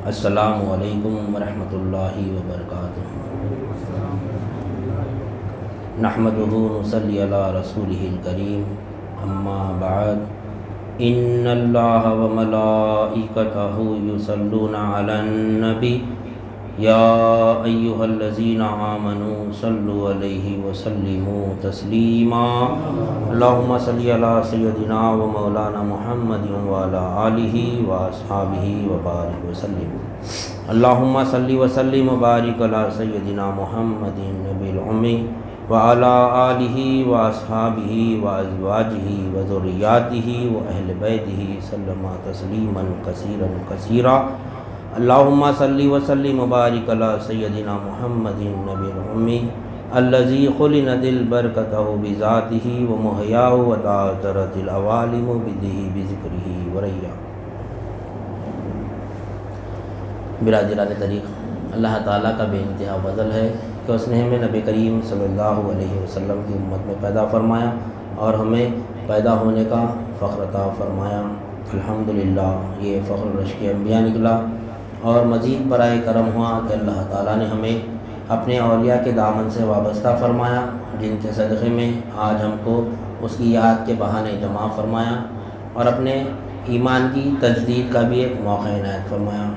السلام علیکم ورحمۃ اللہ وبرکاتہ۔ نحمدہ ونصلی علی رسولہ الکریم، اما بعد، ان اللہ وملائکتہ یصلون علی النبی یا ایہا الذین آمنوا صلوا علیہ وسلموا تسلیما۔ اللہم صلی علی سیدنا و مولانا محمد وعلی آلہ واصحابہ وبارک وسلم۔ اللہم صلی وسلم وبارک علی سیدنا محمد النبی الامی وعلی آلہ واصحابہ وازواجہ وذریاتہ واہل بیتہ سلم تسلیما کثیرا کثیرا۔ اللہم صلی وسلم وبارک علی سیدنا محمد النبی الامی الذی خلنت البرکتہ بذاتہ ومحیاہ وتعطرت العوالم بدہ بذکرہ وریا۔ برادران طریق، اللہ تعالیٰ کا بے انتہا فضل ہے کہ اس نے ہمیں نبی کریم صلی اللہ علیہ وسلم کی امت میں پیدا فرمایا اور ہمیں پیدا ہونے کا فخر عطا فرمایا۔ الحمدللہ، یہ فخر رشک انبیاء نکلا اور مزید برائے کرم ہوا کہ اللہ تعالیٰ نے ہمیں اپنے اولیاء کے دامن سے وابستہ فرمایا، جن کے صدقے میں آج ہم کو اس کی یاد کے بہانے جمع فرمایا اور اپنے ایمان کی تجدید کا بھی ایک موقع عنایت فرمایا۔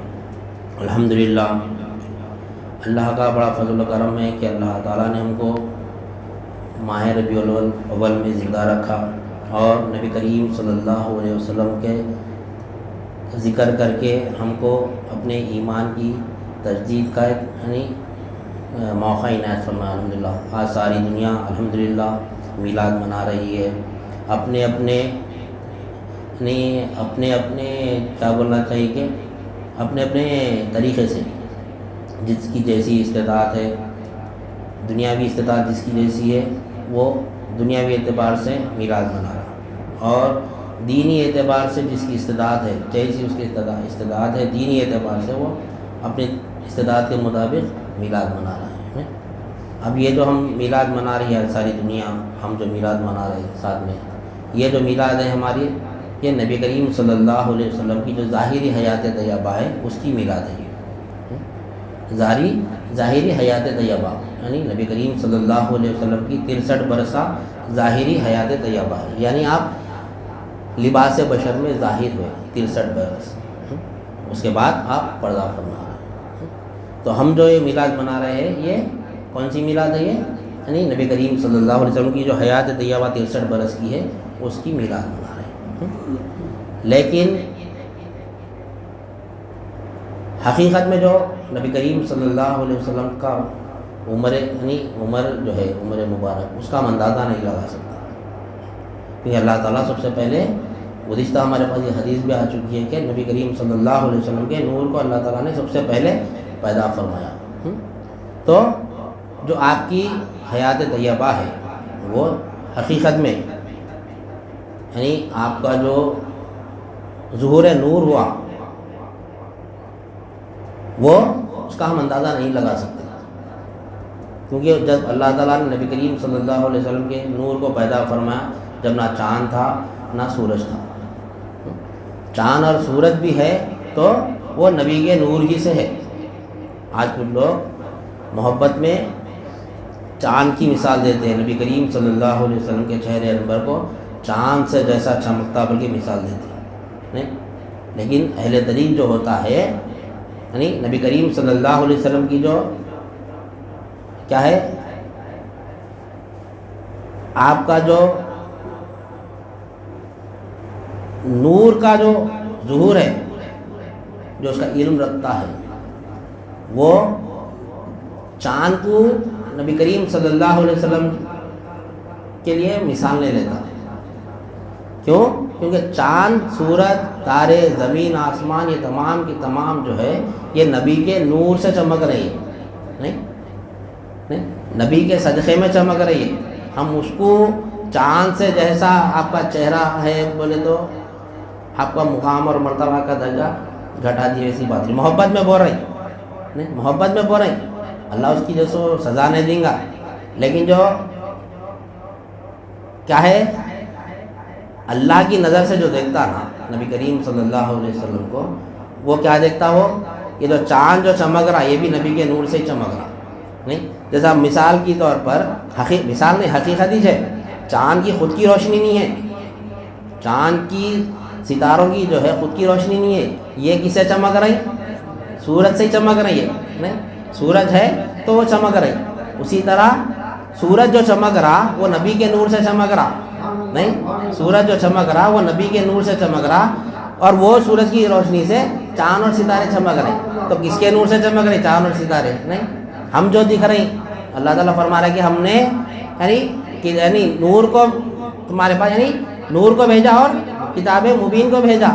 الحمدللہ، اللہ کا بڑا فضل و کرم ہے کہ اللہ تعالیٰ نے ہم کو ماہ ربیع الاول میں زندہ رکھا اور نبی کریم صلی اللہ علیہ وسلم کے ذکر کر کے ہم کو اپنے ایمان کی تجدید کا ایک موقع عنایت فرمایا۔ الحمدللہ، آج ساری دنیا الحمدللہ میلاد منا رہی ہے، اپنے کیا بولنا چاہیے کہ اپنے طریقے سے، جس کی جیسی استطاعت ہے، دنیاوی استطاعت جس کی جیسی ہے وہ دنیاوی اعتبار سے میلاد منا رہا، اور دینی اعتبار سے جس کی استطاعت ہے، جیسی اس کی استطاعت ہے دینی اعتبار سے، وہ اپنی استطاعت کے مطابق میلاد منا رہا ہے۔ اب یہ جو ہم میلاد منا رہی ہے ساری دنیا، ہم جو میلاد منا رہے ہیں ساتھ میں، یہ جو میلاد ہے ہماری، یہ نبی کریم صلی اللہ علیہ وسلم کی جو ظاہری حیات طیبہ ہے اس کی میلاد ہے۔ ظاہری حیات طیبہ یعنی نبی کریم صلی اللہ علیہ وسلم کی 63 برسہ ظاہری حیات طیبہ ہے، یعنی آپ لباس بشر میں ظاہر ہوئے 63 برس، اس کے بعد آپ پردہ فرما رہے ہیں۔ تو ہم جو یہ میلاد منا رہے ہیں، یہ کون سی میلاد ہے؟ یہ یعنی نبی کریم صلی اللہ علیہ وسلم کی جو حیات طیبہ 63 برس کی ہے اس کی میلاد منا رہے ہیں۔ لیکن حقیقت میں جو نبی کریم صلی اللہ علیہ وسلم کا عمر جو ہے عمر مبارک، اس کا ہم اندازہ نہیں لگا سکتا، کیونکہ اللہ تعالیٰ سب سے پہلے گزشتہ ہمارے پاس یہ حدیث بھی آ چکی ہے کہ نبی کریم صلی اللہ علیہ وسلم کے نور کو اللہ تعالیٰ نے سب سے پہلے پیدا فرمایا۔ تو جو آپ کی حیات طیبہ ہے وہ حقیقت میں یعنی آپ کا جو ظہور نور ہوا وہ اس کا ہم اندازہ نہیں لگا سکتے، کیونکہ جب اللہ تعالیٰ نے نبی کریم صلی اللہ علیہ وسلم کے نور کو پیدا فرمایا، جب نہ چاند تھا نہ سورج تھا، چاند اور سورج بھی ہے تو وہ نبی کے نور ہی سے ہے۔ آج کچھ لوگ محبت میں چاند کی مثال دیتے ہیں، نبی کریم صلی اللہ علیہ وسلم کے چہرے انور کو چاند سے جیسا چمکتا بلکہ مثال دیتے ہیں، لیکن اہل طریق جو ہوتا ہے یعنی نبی کریم صلی اللہ علیہ وسلم کی جو کیا ہے، آپ کا جو نور کا جو ظہور ہے، جو اس کا علم رکھتا ہے، وہ چاند کو نبی کریم صلی اللہ علیہ وسلم کے لیے مثال نہیں لیتا۔ کیوں؟ کیونکہ چاند، سورج، تارے، زمین، آسمان، یہ تمام کی تمام جو ہے یہ نبی کے نور سے چمک رہی ہے، نہیں نبی کے صدقے میں چمک رہی ہے۔ ہم اس کو چاند سے جیسا آپ کا چہرہ ہے بولے تو آپ کا مقام اور مرتبہ کا درجہ گھٹا دی، ایسی بات نہیں، محبت میں بول رہی، نہیں محبت میں بول رہی، اللہ اس کی جیسو سزا نہیں دیں گا، لیکن جو کیا ہے اللہ کی نظر سے جو دیکھتا نا نبی کریم صلی اللہ علیہ وسلم کو، وہ کیا دیکھتا؟ وہ یہ جو چاند جو چمک رہا یہ بھی نبی کے نور سے ہی چمک رہا نہیں. جیسا مثال کی طور پر مثال نہیں حقیقت ہی ہے، چاند کی خود کی روشنی نہیں ہے، چاند کی ستاروں کی جو ہے خود کی روشنی نہیں ہے، یہ کس سے چمک رہی؟ سورج سے ہی چمک رہی ہے نہیں. سورج ہے تو وہ چمک رہی. اسی طرح سورج جو چمک رہا وہ نبی کے نور سے چمک رہا نہیں. سورج جو چمک رہا وہ نبی کے نور سے چمک رہا، اور وہ سورج کی روشنی سے چاند اور ستارے چمک رہے. تو کس کے نور سے چمک رہے؟ چاند اور ستارے نہیں. ہم جو دکھ رہے ہیں اللہ تعالیٰ فرما رہا ہے کہ ہم نے یعنی نور کو تمہارے پاس یعنی نور کو بھیجا اور کتاب مبین کو بھیجا.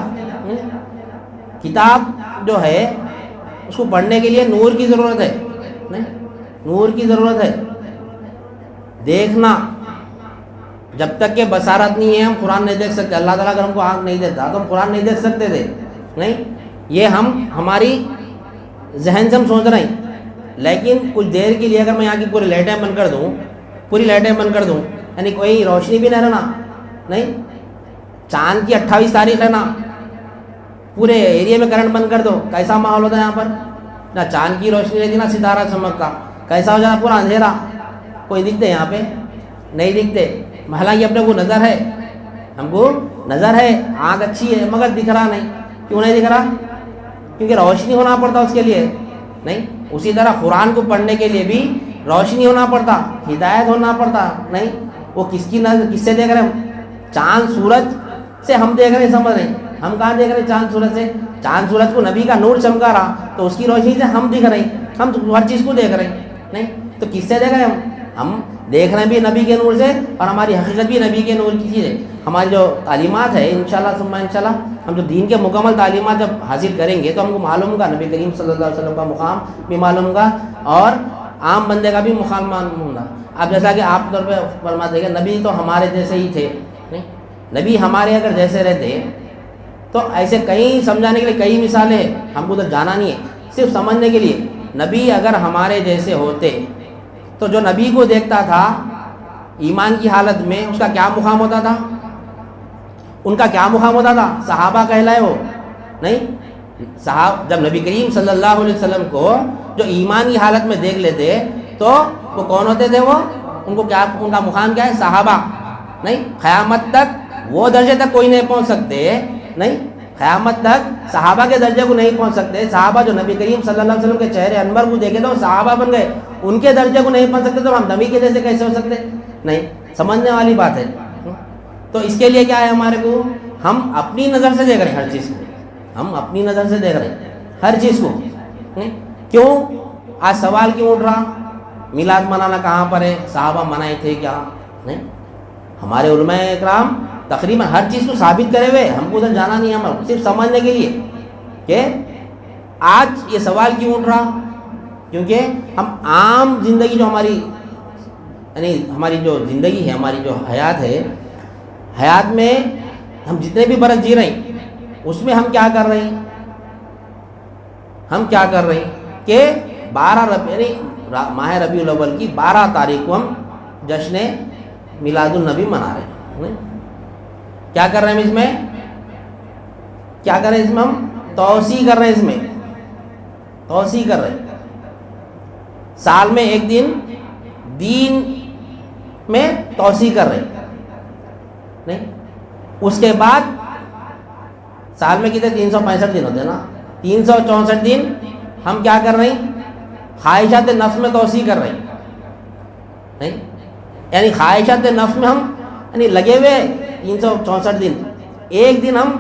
کتاب جو ہے اس کو پڑھنے کے لیے نور کی ضرورت ہے نہیں. نور کی ضرورت ہے. دیکھنا جب تک کہ بصارت نہیں ہے ہم قرآن نہیں دیکھ سکتے. اللہ تعالیٰ اگر ہم کو آنکھ نہیں دیتا تو ہم قرآن نہیں دیکھ سکتے تھے نہیں. یہ ہماری ذہن سے ہم سوچ رہے ہیں، لیکن کچھ دیر کے لیے اگر میں یہاں کی پوری لائٹیں بند کر دوں، پوری لائٹیں بند کر دوں یعنی کوئی روشنی بھی نہیں رہنا نہیں. چاند کی 28 تاریخ ہے نا، پورے ایریے میں کرنٹ بند کر دو، کیسا ماحول ہوتا ہے یہاں پر؟ نہ چاند کی روشنی رہتی نہ ستارہ چمکتا، کیسا ہو جاتا؟ پورا اندھیرا. کوئی دکھتے یہاں پہ؟ نہیں دکھتے. حالانکہ اپنے کو نظر ہے، ہم کو نظر ہے، آنکھ اچھی ہے، مگر دکھ رہا نہیں. کیوں نہیں دکھ رہا؟ کیونکہ روشنی ہونا پڑتا اس کے لیے نہیں. اسی طرح قرآن کو پڑھنے کے لیے بھی روشنی ہونا پڑتا، ہدایت ہونا پڑتا نہیں. وہ کس کی نظر کس سے دیکھ رہے ہیں؟ چاند سورج سے ہم دیکھ رہے ہیں، سمجھ رہے ہیں. ہم کہاں دیکھ رہے ہیں؟ چاند سورج سے. چاند سورج کو نبی کا نور چمکا رہا تو اس کی روشنی سے ہم دکھ رہے ہیں، ہم ہر چیز کو دیکھ رہے ہیں نہیں. تو کس سے دیکھ رہے ہیں ہم دیکھ رہے ہیں بھی نبی کے نور سے، اور ہماری حقیقت بھی نبی کے نور کی چیز ہے. ہماری جو تعلیمات ہے انشاءاللہ ثم انشاءاللہ ہم جو دین کے مکمل تعلیمات جب حاصل کریں گے تو ہم کو معلوم ہوگا نبی کریم صلی اللہ علیہ وسلم کا مقام بھی معلوم ہوگا اور عام بندے کا بھی مقام معلوم ہوگا. اب جیسا کہ آپ طور پہ فرماتے ہیں نبی تو ہمارے جیسے ہی تھے نہیں. نبی ہمارے اگر جیسے رہتے تو ایسے کئی سمجھانے کے لیے کئی مثالیں ہیں، ہم کو تو جانا نہیں ہے، صرف سمجھنے کے لیے. نبی اگر ہمارے جیسے ہوتے تو جو نبی کو دیکھتا تھا ایمان کی حالت میں اس کا کیا مقام ہوتا تھا؟ ان کا کیا مقام ہوتا تھا؟ صحابہ کہلائے وہ نہیں. جب نبی کریم صلی اللہ علیہ وسلم کو جو ایمان کی حالت میں دیکھ لیتے تو وہ کون ہوتے تھے؟ وہ ان کو کیا، ان کا مقام کیا ہے؟ صحابہ نہیں. قیامت تک وہ درجے تک کوئی نہیں پہنچ سکتے نہیں. قیامت تک صحابہ کے درجے کو نہیں پہنچ سکتے. صحابہ جو نبی کریم صلی اللہ علیہ وسلم کے چہرے انور کو دیکھے تو صحابہ بن گئے، ان کے درجے کو نہیں پہنچ سکتے تو ہم نبی کے جیسے کیسے ہو سکتے نہیں. سمجھنے والی بات ہے. تو اس کے لیے کیا ہے ہمارے کو؟ ہم اپنی نظر سے دیکھ رہے ہیں ہر چیز کو، ہم اپنی نظر سے دیکھ رہے ہیں ہر چیز کو. کیوں آج سوال کیوں اٹھ رہا میلاد منانا کہاں پر ہے؟ صحابہ منائے تھے کیا نہیں؟ ہمارے علماء اکرام تقریباً ہر چیز کو ثابت کرے ہوئے، ہم کو ادھر جانا نہیں ہے، ہم صرف سمجھنے کے لیے کہ آج یہ سوال کیوں اٹھ رہا. کیونکہ ہم عام زندگی جو ہماری یعنی ہماری جو زندگی ہے، ہماری جو حیات ہے، حیات میں ہم جتنے بھی برس جی رہے ہیں اس میں ہم کیا کر رہے ہیں؟ ہم کیا کر رہے ہیں کہ 12 یعنی ماہ ربیع الاول کی 12 تاریخ کو ہم جشن میلاد النبی منا رہے ہیں. کیا کر رہے ہیں اس میں؟ کیا کر رہے ہیں اس میں؟ ہم توسیع کر رہے ہیں، اس میں توسیع کر رہے ہیں. سال میں ایک دن دین میں توسیع کر رہے ہیں نہیں. اس کے بعد سال میں کتنے 365 دن ہوتے ہیں نا، 364 دن ہم کیا کر رہے ہیں؟ خواہشات نفس میں توسیع کر رہے ہیں نہیں. یعنی خواہشات نفس میں ہم یعنی لگے ہوئے 364 دن، ایک دن ہم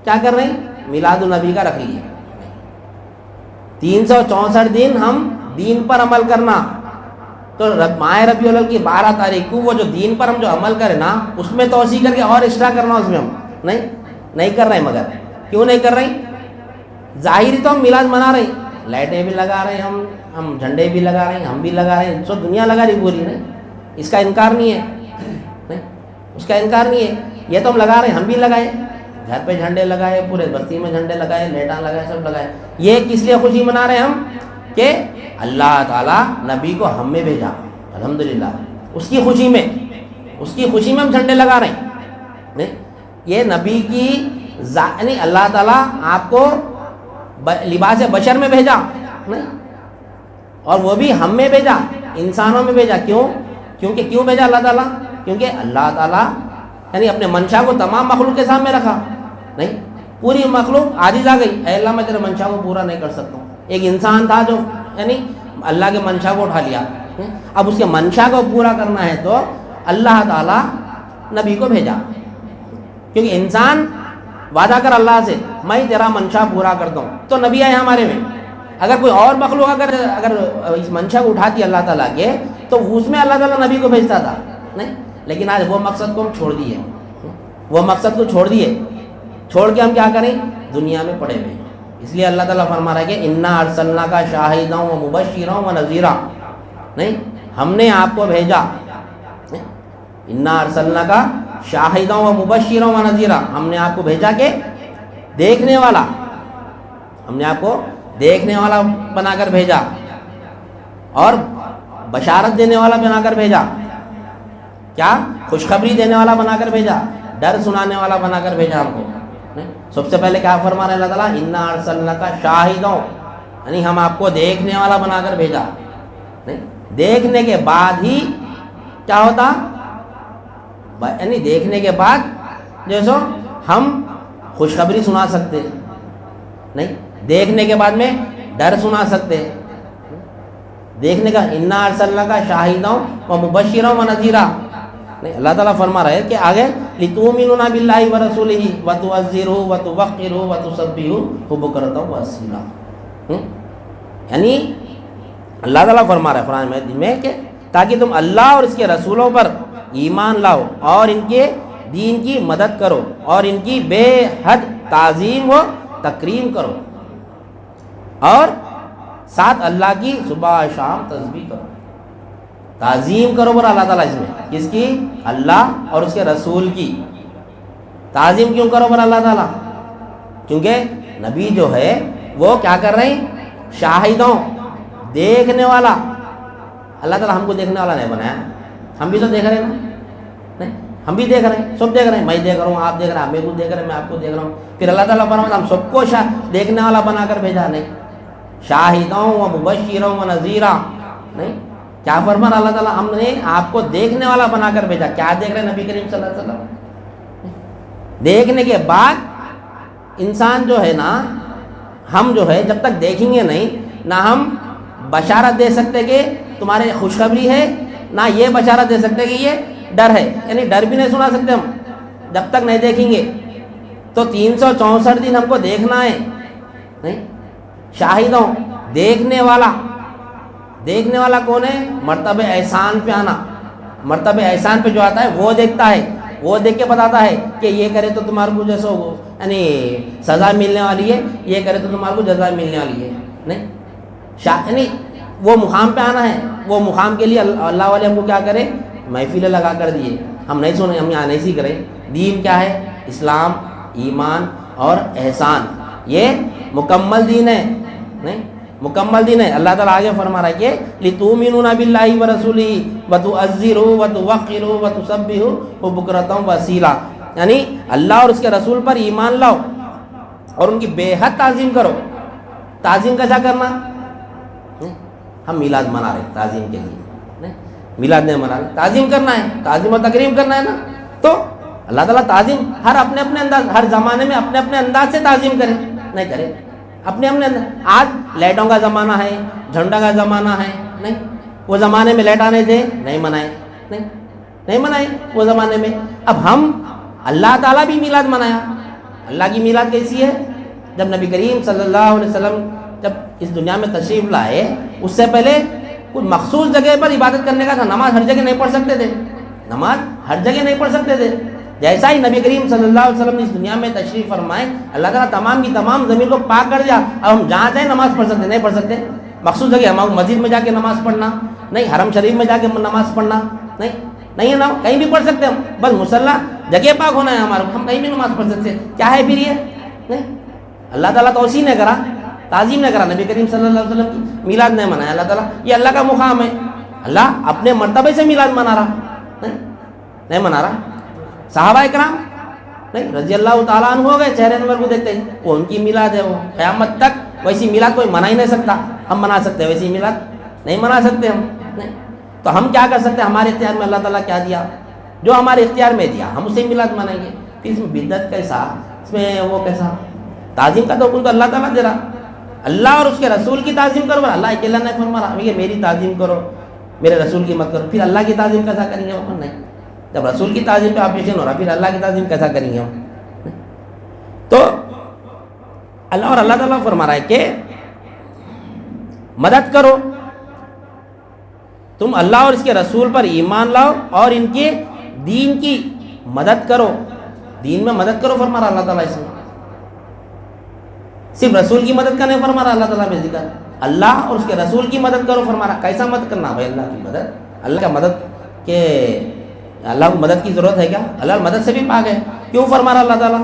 کیا کر رہے ہیں؟ میلاد النبی کا رکھ لیے. 364 دن ہم دین پر عمل کرنا. تو ماہ ربیع الاول کی 12 تاریخ کو وہ جو دین پر ہم جو عمل کریں نا اس میں توسیع کر کے اور ایکسٹرا کرنا اس میں ہم نہیں کر رہے ہیں. مگر کیوں نہیں کر رہے ہیں؟ ظاہری تو ہم میلاد منا رہے ہیں، لائٹیں بھی لگا رہے ہیں، ہم جھنڈے بھی لگا رہے ہیں، ہم بھی لگا رہے ہیں، سب دنیا لگا رہی پوری نہیں. اس کا انکار نہیں ہے نہیں، اس کا انکار نہیں ہے. یہ تو ہم لگا رہے ہیں، ہم بھی لگائے، گھر پہ جھنڈے لگائے، پورے بستی میں جھنڈے لگائے، لائٹاں لگائے، سب لگائے. یہ کس لیے خوشی منا رہے ہیں ہم؟ کہ اللہ تعالیٰ نبی کو ہم میں بھیجا الحمدللہ. اس کی خوشی میں ہم جھنڈے لگا رہے ہیں. یہ نبی کی یعنی اللہ تعالیٰ آپ کو لباس بشر میں بھیجا نہیں، اور وہ بھی ہم میں بھیجا، انسانوں میں بھیجا. کیوں بھیجا اللہ تعالیٰ؟ کیونکہ اللہ تعالیٰ یعنی اپنے منشا کو تمام مخلوق کے سامنے رکھا. نہیں، پوری مخلوق عاجز آ گئی، اے اللہ میں تیرے منشا کو پورا نہیں کر سکتا ہوں. ایک انسان تھا جو یعنی اللہ کے منشا کو اٹھا لیا. اب اس کے منشا کو پورا کرنا ہے تو اللہ تعالیٰ نبی کو بھیجا، کیونکہ انسان وعدہ کر اللہ سے میں تیرا منشا پورا کرتا ہوں، تو نبی آئے ہمارے میں. اگر کوئی اور مخلوق اگر اس منشا کو اٹھاتی اللہ تعالیٰ کے تو اس میں اللہ تعالیٰ نبی کو بھیجتا تھا. نہیں، لیکن آج وہ مقصد کو ہم چھوڑ دیے، وہ مقصد کو چھوڑ کے ہم کیا کریں؟ دنیا میں پڑے ہوئے. اس لیے اللہ تعالیٰ فرما رہا ہے کہ انا ارسلناک شاہدا و مبشرا و نذیرا. نہیں، ہم نے آپ کو بھیجا، انا ارسلناک شاہدا و مبشرا و نذیرا، ہم نے آپ کو بھیجا کہ دیکھنے والا، ہم نے آپ کو دیکھنے والا بنا کر بھیجا اور بشارت دینے والا بنا کر بھیجا. کیا؟ خوشخبری دینے والا بنا کر بھیجا، ڈر سنانے والا بنا کر بھیجا ہم کو. سب سے پہلے کیا فرما رہے اللہ تعالیٰ؟ انا ارسلناک شاہدا، یعنی ہم آپ کو دیکھنے والا بنا کر بھیجا. نہیں، دیکھنے کے بعد ہی کیا ہوتا؟ یعنی دیکھنے کے بعد جیسو ہم خوشخبری سنا سکتے، نہیں، دیکھنے کے بعد میں ڈر سنا سکتے. دیکھنے کا انا ارسلناک شاہدا و مبشرا و نذیرا. نہیں، اللہ تعالیٰ فرما رہے کہ آگے لتؤمنوا باللہ ورسولہ وتعزروہ وتوقروہ وتسبحوہ بکرۃ واصیلا. یعنی اللہ تعالیٰ فرما رہا ہے قرآن مجید میں کہ تاکہ تم اللہ اور اس کے رسولوں پر ایمان لاؤ اور ان کے دین کی مدد کرو اور ان کی بے حد تعظیم و تکریم کرو، اور ساتھ اللہ کی صبح شام تسبیح کرو، تعظیم کرو. بر اللہ تعالیٰ اس میں کس کی؟ اللہ اور اس کے رسول کی. تعظیم کیوں کرو بر اللہ تعالیٰ؟ کیونکہ نبی جو ہے وہ کیا کر رہے ہیں؟ شاہدوں، دیکھنے والا. اللہ تعالیٰ ہم کو دیکھنے والا نہیں بنایا، ہم بھی تو دیکھ رہے ہیں نا. نہیں، ہم بھی دیکھ رہے ہیں، سب دیکھ رہے ہیں. میں دیکھ رہا ہوں، آپ دیکھ رہے ہیں، میرے کو دیکھ رہے ہیں، میں آپ کو دیکھ رہا ہوں. پھر اللہ تعالیٰ فرماتا ہم سب کو دیکھنے والا بنا کر بھیجا. نہیں، شاہدوں و مبشرا و نذیرا. نہیں، کیا فرما اللہ تعالیٰ؟ ہم نے آپ کو دیکھنے والا بنا کر بھیجا. کیا دیکھ رہے ہیں نبی کریم صلی اللہ علیہ وسلم؟ دیکھنے کے بعد انسان جو ہے نا، ہم جو ہے جب تک دیکھیں گے نہیں، نہ ہم بشارت دے سکتے کہ تمہارے خوشخبری ہے، نہ یہ بشارت دے سکتے کہ یہ ڈر ہے. یعنی ڈر بھی نہیں سنا سکتے ہم جب تک نہیں دیکھیں گے. تو 364 دن ہم کو دیکھنا ہے. نہیں، شاہدوں، دیکھنے والا. دیکھنے والا کون ہے؟ مرتبہ احسان پہ آنا. مرتبہ احسان پہ جو آتا ہے وہ دیکھتا ہے، وہ دیکھ کے بتاتا ہے کہ یہ کرے تو تمہارے کو جیسا یعنی سزا ملنے والی ہے، یہ کرے تو تمہارے کو جزا ملنے والی ہے. نہیں، یعنی وہ مقام پہ آنا ہے. وہ مقام کے لیے اللہ والے ہم کو کیا کرے؟ محفلیں لگا کر دیے. ہم نہیں سنیں، ہم یہاں نہیں سیکھ رہے. دین کیا ہے؟ اسلام، ایمان اور احسان. یہ مکمل دین ہے. نہیں، مکمل دین ہے. اللہ تعالیٰ آگے فرما رہا ہے کہ لتؤمنوا باللہ ورسولہ وتعزروہ وتوقروہ وتسبحوہ بکرۃ واصیلا. یعنی اللہ اور اس کے رسول پر ایمان لاؤ اور ان کی بے حد تعظیم کرو. تعظیم کیسا کرنا؟ ہم میلاد منا رہے ہیں تعظیم کے لیے، میلاد نہیں منا رہے، تعظیم کرنا ہے، تعظیم و تکریم کرنا ہے نا. تو اللہ تعالیٰ تعظیم ہر اپنے اپنے انداز، ہر زمانے میں اپنے اپنے انداز سے تعظیم کرے، نہیں کرے اپنے اپنے انداز. آج لائٹوں کا زمانہ ہے، جھنڈا کا زمانہ ہے. نہیں، وہ زمانے میں لائٹ آنے تھے، نہیں منائے، نہیں منائے وہ زمانے میں. اب ہم اللہ تعالیٰ بھی میلاد منایا. اللہ کی میلاد کیسی ہے؟ جب نبی کریم صلی اللہ علیہ وسلم جب اس دنیا میں تشریف لائے، اس سے پہلے کچھ مخصوص جگہ پر عبادت کرنے کا تھا. نماز ہر جگہ نہیں پڑھ سکتے تھے، نماز ہر جگہ نہیں پڑھ سکتے تھے. جیسا ہی نبی کریم صلی اللہ علیہ وسلم نے اس دنیا میں تشریف فرمائے، اللہ تعالیٰ تمام کی تمام زمین کو پاک کر دیا. اب ہم جہاں جائیں نماز پڑھ سکتے، نہیں پڑھ سکتے. مخصوص جگہ ہم مسجد میں جا کے نماز پڑھنا نہیں، حرم شریف میں جا کے نماز پڑھنا نہیں ہے نا. کہیں بھی پڑھ سکتے ہم، بس مصلی جگہ پاک ہونا ہے ہمارا، ہم کہیں بھی نماز پڑھ سکتے. کیا ہے پھر یہ؟ نہیں، اللہ تعالیٰ توسیع نے کرا، تعظیم نے کرا. نبی کریم صلی اللہ علیہ وسلم کی میلاد نہیں منایا اللہ تعالیٰ. یہ اللہ کا مقام ہے. اللہ اپنے مرتبے سے میلاد منا رہا، نہیں منا رہا. صحابہ کرام نہیں رضی اللہ تعالیٰ عنہ ہو گئے، چہرے انور کو دیکھتے ہیں، وہ ان کی میلاد ہے، وہ قیامت تک ویسی میلاد کوئی منا ہی نہیں سکتا. ہم منا سکتے ہیں ویسی میلاد؟ نہیں منا سکتے ہم. نہیں تو ہم کیا کر سکتے ہیں؟ ہمارے اختیار میں اللہ تعالیٰ کیا دیا؟ جو ہمارے اختیار میں دیا ہم اسے میلاد منائیں گے. پھر اس میں بدعت کیسا، اس میں وہ کیسا؟ تعظیم کا تو حکم تو اللہ تعالیٰ دے رہا. اللہ اور اس کے رسول کی تعظیم کرو. اللہ اکیلا نہیں فرما رہا کہ میری تعظیم کرو میرے رسول کی مت کرو. پھر اللہ کی تعظیم کیسا کریں گے ہم؟ نہیں. جب رسول کی تعظیم پہ آپریشن ہو رہا پھر اللہ کی تعظیم کیسا کریں گے ہم؟ تو اللہ اور اللہ تعالیٰ فرما رہا ہے کہ مدد کرو، تم اللہ اور اس کے رسول پر ایمان لاؤ اور ان کے دین کی مدد کرو. دین میں مدد کرو فرما رہا اللہ تعالیٰ. اس میں صرف رسول کی مدد کا نہیں فرما رہا اللہ تعالیٰ میں ذکر، اللہ اور اس کے رسول کی مدد کرو فرما رہا. کیسا مدد کرنا بھائی؟ اللہ کی مدد. اللہ کا مدد کہ اللہ کو مدد کی ضرورت ہے کیا؟ اللہ مدد سے بھی پاک ہے. کیوں فرما رہا اللہ تعالیٰ؟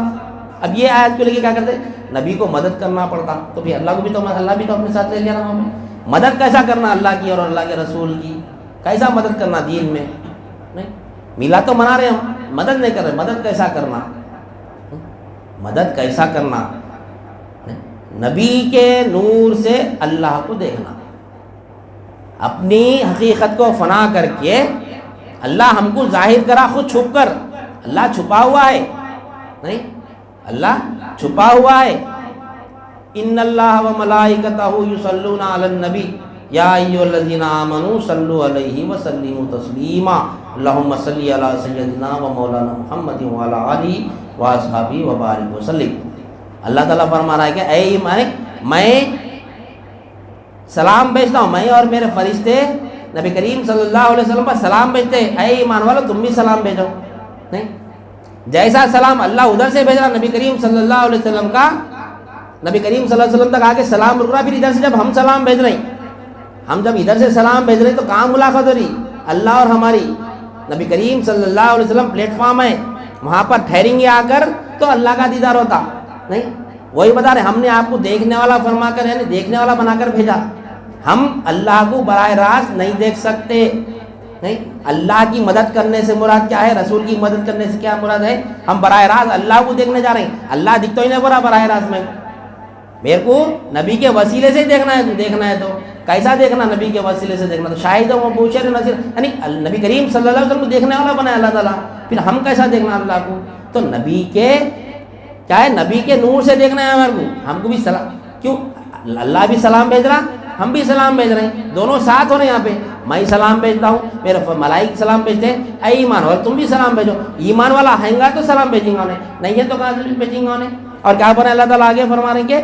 اب یہ آیت کو لے کے کیا کرتے؟ نبی کو مدد کرنا پڑتا تو پھر اللہ کو بھی تو اللہ بھی تو اپنے ساتھ لے لیا رہا ہوں. مدد کیسا کرنا اللہ کی اور اللہ کے رسول کی؟ کیسا مدد کرنا دین میں؟ نہیں میلاد تو منا رہے ہم، مدد نہیں کر رہے. مدد کیسا کرنا؟ مدد کیسا کرنا؟ نبی کے نور سے اللہ کو دیکھنا، اپنی حقیقت کو فنا کر کے اللہ ہم کو ظاہر کرا خود چھپ کر. اللہ چھپا ہوا ہے نہیں، اللہ چھپا ہوا ہے. ان اللہ و ملائکتہ یصلون علی النبی یا ایھا الذین آمنوا صلوا علیہ وسلموا تسلیما اللہم صلی علی سیدنا و مولانا محمد وعلی آلہ واصحابہ وبارک وسلم. اللہ تعالیٰ فرما رہا ہے کہ اے ایمان، میں سلام بھیجتا ہوں، میں اور میرے فرشتے نبی کریم صلی اللہ علیہ وسلم پر سلام بھیجتے ہیں. اے ایمان والو تم بھی سلام بھیجو. نہیں جیسا سلام اللہ ادھر سے بھیج رہا نبی کریم صلی اللہ علیہ وسلم کا، نبی کریم صلی اللہ علیہ وسلم تک آگے سلام رک رہا. پھر ادھر سے جب ہم سلام بھیج رہے ہیں، ہم جب ادھر سے سلام بھیج رہے ہیں تو کہاں ملاقات ہو رہی؟ اللہ اور ہماری. نبی کریم صلی اللہ علیہ وسلم پلیٹ فارم ہے، وہاں پر ٹھہریں گے آ کر تو اللہ کا دیدار ہوتا. نہیں وہی بتا رہے ہم نے آپ کو دیکھنے والا فرما کر یعنی دیکھنے والا بنا کر بھیجا. ہم اللہ کو براہ راست نہیں دیکھ سکتے. نہیں اللہ کی مدد کرنے سے مراد کیا ہے؟ رسول کی مدد کرنے سے کیا مراد ہے؟ ہم براہ راست اللہ کو دیکھنے جا رہے ہیں. اللہ دکھتا ہی نہیں برا براہ راست میں. میرے کو نبی کے وسیلے سے دیکھنا ہے. تو دیکھنا ہے تو کیسا دیکھنا؟ نبی کے وسیلے سے دیکھنا. تو شاہد و مبشر نذیر یعنی نبی کریم صلی اللہ علیہ وسلم کو دیکھنے والا بنایا اللہ تعالیٰ. پھر ہم کیسا دیکھنا اللہ کو؟ تو نبی کے کیا ہے؟ نبی کے نور سے دیکھنا ہے ہمارے کو. ہم کو بھی سلام، کیوں اللہ بھی سلام بھیج رہا، ہم بھی سلام بھیج رہے ہیں، دونوں ساتھ ہو رہے ہیں یہاں پہ. میں سلام بھیجتا ہوں، میرے ملائک سلام بھیجتے ہیں. اے ایمان والا تم بھی سلام بھیجو. ایمان والا ہے گا تو سلام بھیجیں گا انہیں، نہیں ہے تو کہاں سے بھیجیں گا انہیں. اور کیا بنا اللہ تعالیٰ آگے فرما رہے ہیں کہ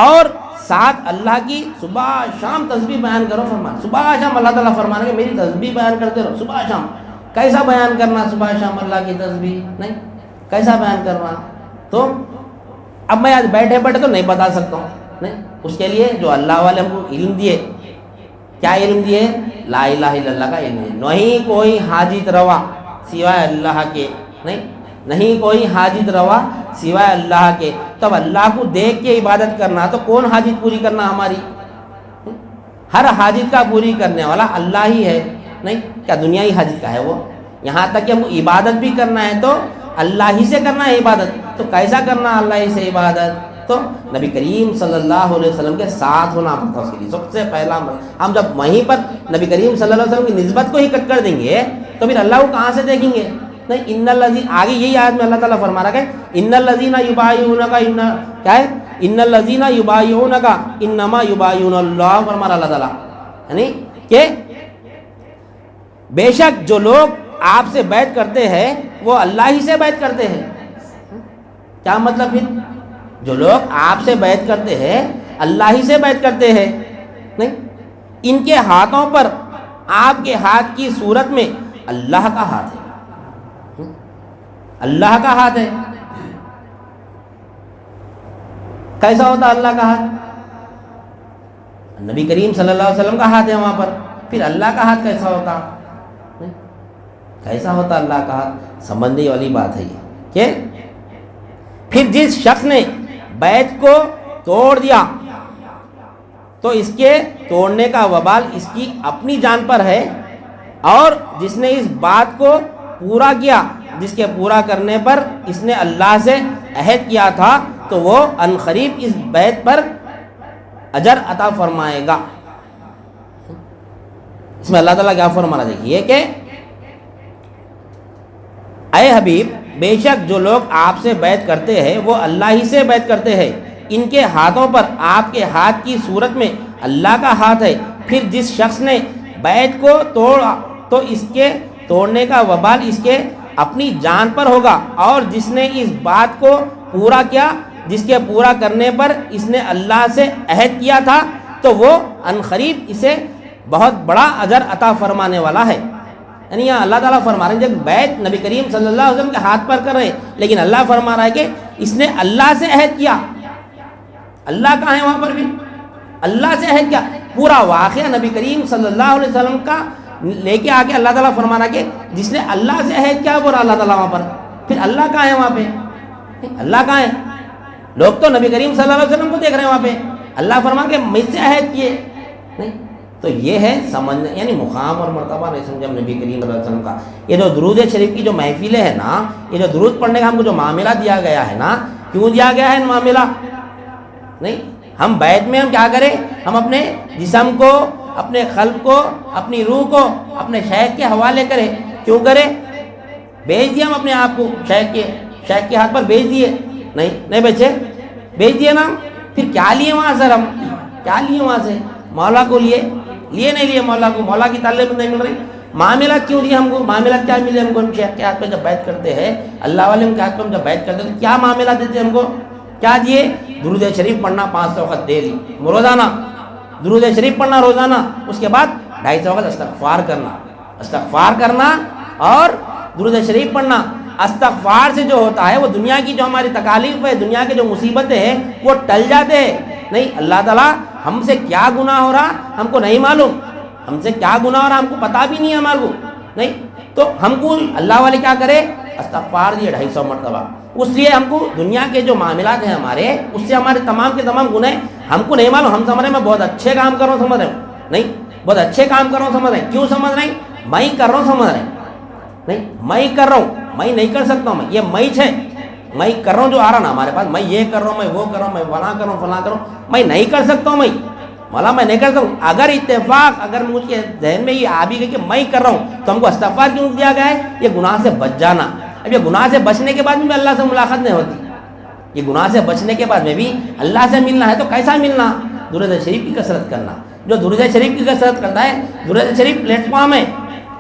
اور ساتھ اللہ کی صبح شام تسبیح بیان کرو. فرما صبح شام اللہ تعالیٰ فرما رہے ہیں میری تسبیح بیان کرتے رہو صبح شام. کیسا بیان کرنا صبح شام اللہ کی تسبیح؟ نہیں کیسا بیان کرنا؟ تو اب میں آج بیٹھے بیٹھے تو نہیں بتا سکتا ہوں. نہیں اس کے لیے جو اللہ والے ہم کو علم دیے، کیا علم دیے؟ لا الہ الا اللہ کا علم ہے. نہیں کوئی حاجت روا سوائے اللہ کے. نہیں کوئی حاجت روا سوائے اللہ کے. تب اللہ کو دیکھ کے عبادت کرنا تو کون حاجت پوری کرنا ہماری؟ ہر حاجت کا پوری کرنے والا اللہ ہی ہے. نہیں کیا دنیا ہی حاجت کا ہے وہ؟ یہاں تک کہ ہم کو عبادت بھی کرنا ہے تو اللہ ہی سے کرنا ہے عبادت. تو کیسا کرنا اللہ ہی سے عبادت؟ تو نبی کریم صلی اللہ علیہ وسلم کے ساتھ ہونا پڑتا. اس کے لیے سب سے پہلا ہم جب وہیں پر نبی کریم صلی اللہ علیہ وسلم کی نسبت کو ہی کٹ کر دیں گے تو پھر اللہ کو کہاں سے دیکھیں گے؟ نہیں ان الذین آگے یہی آیت میں اللہ تعالیٰ فرما رہا ہے ان الذین یبایعونک کیا ہے؟ ان الذین یبایعونک انما یبایعون اللہ. فرما رہا اللہ تعالیٰ یعنی کہ بے شک جو لوگ آپ سے بیعت کرتے ہیں وہ اللہ ہی سے بیعت کرتے ہیں. کیا مطلب پھر؟ جو لوگ آپ سے بیعت کرتے ہیں اللہ ہی سے بیعت کرتے ہیں. نہیں ان کے ہاتھوں پر آپ کے ہاتھ کی صورت میں اللہ کا ہاتھ ہے. اللہ کا ہاتھ ہے. کیسا ہوتا اللہ کا ہاتھ؟ نبی کریم صلی اللہ علیہ وسلم کا ہاتھ ہے وہاں پر. پھر اللہ کا ہاتھ کیسا ہوتا؟ کیسا ہوتا اللہ کا ہاتھ؟ سمجھنے والی بات ہے یہ کہ پھر جس شخص نے بیعت کو توڑ دیا تو اس کے توڑنے کا وبال اس کی اپنی جان پر ہے، اور جس نے اس بات کو پورا کیا جس کے پورا کرنے پر اس نے اللہ سے عہد کیا تھا تو وہ عنقریب اس بیعت پر اجر عطا فرمائے گا۔ اس میں اللہ تعالیٰ کیا فرمانا دیکھیے کہ اے حبیب، بے شک جو لوگ آپ سے بیعت کرتے ہیں وہ اللہ ہی سے بیعت کرتے ہیں، ان کے ہاتھوں پر آپ کے ہاتھ کی صورت میں اللہ کا ہاتھ ہے، پھر جس شخص نے بیعت کو توڑا تو اس کے توڑنے کا وبال اس کے اپنی جان پر ہوگا، اور جس نے اس بات کو پورا کیا جس کے پورا کرنے پر اس نے اللہ سے عہد کیا تھا تو وہ عنقریب اسے بہت بڑا اجر عطا فرمانے والا ہے۔ یعنی یہاں اللہ تعالیٰ فرما رہے ہیں جب بیعت نبی کریم صلی اللہ علیہ وسلم کے ہاتھ پر کر رہے، لیکن اللہ فرما رہا ہے کہ اس نے اللہ سے عہد کیا۔ اللہ کہاں ہے وہاں پر بھی؟ اللہ سے عہد کیا، پورا واقعہ نبی کریم صلی اللہ علیہ وسلم کا لے کے آگے اللہ تعالیٰ فرما رہا ہے کہ جس نے اللہ سے عہد کیا وہ اللہ تعالیٰ وہاں پر، پھر اللہ کہاں ہے وہاں پہ؟ اللہ کہاں ہے؟ لوگ تو نبی کریم صلی اللہ علیہ وسلم کو دیکھ رہے ہیں وہاں پہ، اللہ فرما کہ مجھ سے عہد کیے نہیں۔ تو یہ ہے سمجھنا، یعنی مقام اور مرتبہ نہیں سمجھا نبی کریم صلی اللہ علیہ وسلم کا۔ یہ جو درود شریف کی جو محفلیں ہیں نا، یہ جو درود پڑھنے کا ہم کو جو معاملہ دیا گیا ہے نا، کیوں دیا گیا ہے معاملہ؟ نہیں، ہم بیعت میں ہم کیا کریں؟ ہم اپنے جسم کو، اپنے قلب کو، اپنی روح کو اپنے شیخ کے حوالے کریں۔ کیوں کریں؟ بیچ دیا ہم اپنے آپ کو شیخ کے ہاتھ پر بیچ دیے؟ نہیں بیچے، بیچ دیے نا۔ پھر کیا لیے وہاں سے؟ ہم کیا لیے وہاں سے؟ مولا کو لیے نہیں لیے، مولا کو، مولا کی تعلیم نہیں مل رہی۔ معاملات کیوں دیے ہم کو؟ معاملات کیا ملے ہم کو؟ ہم شیخ کے ہاتھ پہ جب بیعت کرتے ہیں، اللہ والے کے ہاتھ پہ ہم جب بیعت کرتے ہیں، کیا معاملات دیتے ہم کو؟ کیا دیے؟ درود شریف پڑھنا 500 وقت ڈیلی روزانہ، درود شریف پڑھنا روزانہ، اس کے بعد 250 وقت استغفار کرنا اور درود شریف پڑھنا۔ استغفار سے جو ہوتا ہے وہ دنیا کی جو ہماری تکالیف ہے، دنیا کے جو مصیبتیں ہیں وہ ٹل جاتے ہیں۔ نہیں، اللہ تعالیٰ ہم سے کیا گناہ ہو رہا ہم کو نہیں معلوم، ہم سے کیا گناہ ہو رہا ہم کو پتہ بھی نہیں ہے ہمارے کو، نہیں تو ہم کو اللہ والے کیا کرے؟ استغفار دیے 250 مرتبہ۔ اس لیے ہم کو دنیا کے جو معاملات ہیں ہمارے، اس سے ہمارے تمام کے تمام گناہ ہم کو نہیں معلوم۔ ہم سمجھ رہے ہیں میں بہت اچھے کام کر رہا ہوں، سمجھ رہے ہوں، نہیں بہت اچھے کام کر رہا ہوں، سمجھ رہے ہیں۔ کیوں سمجھ رہے ہیں؟ میں ہی کر رہا ہوں، سمجھ رہے ہیں، نہیں میں ہی کر رہا ہوں، میں نہیں کر سکتا ہوں، یہ میں ہے، میں کر رہا ہوں جو آ رہا نا ہمارے پاس، میں یہ کر رہا ہوں، میں وہ کر رہا ہوں، میں فلاں کر رہا ہوں، فلاں کر رہا ہوں، میں نہیں کر سکتا ہوں، مولا میں نہیں کر سکتا ہوں۔ اگر اتفاق اگر مجھ کے ذہن میں یہ آ بھی گئی کہ میں کر رہا ہوں تو ہم کو استغفار کیوں دیا گیا ہے؟ یہ گناہ سے بچ جانا۔ اب یہ گناہ سے بچنے کے بعد بھی اللہ سے ملاقات نہیں ہوتی، یہ گناہ سے بچنے کے بعد میں بھی اللہ سے ملنا ہے تو کیسا ملنا؟ درود شریف کی کثرت کرنا۔ جو درود شریف کی کثرت کرتا ہے، درود شریف پلیٹ فارم ہے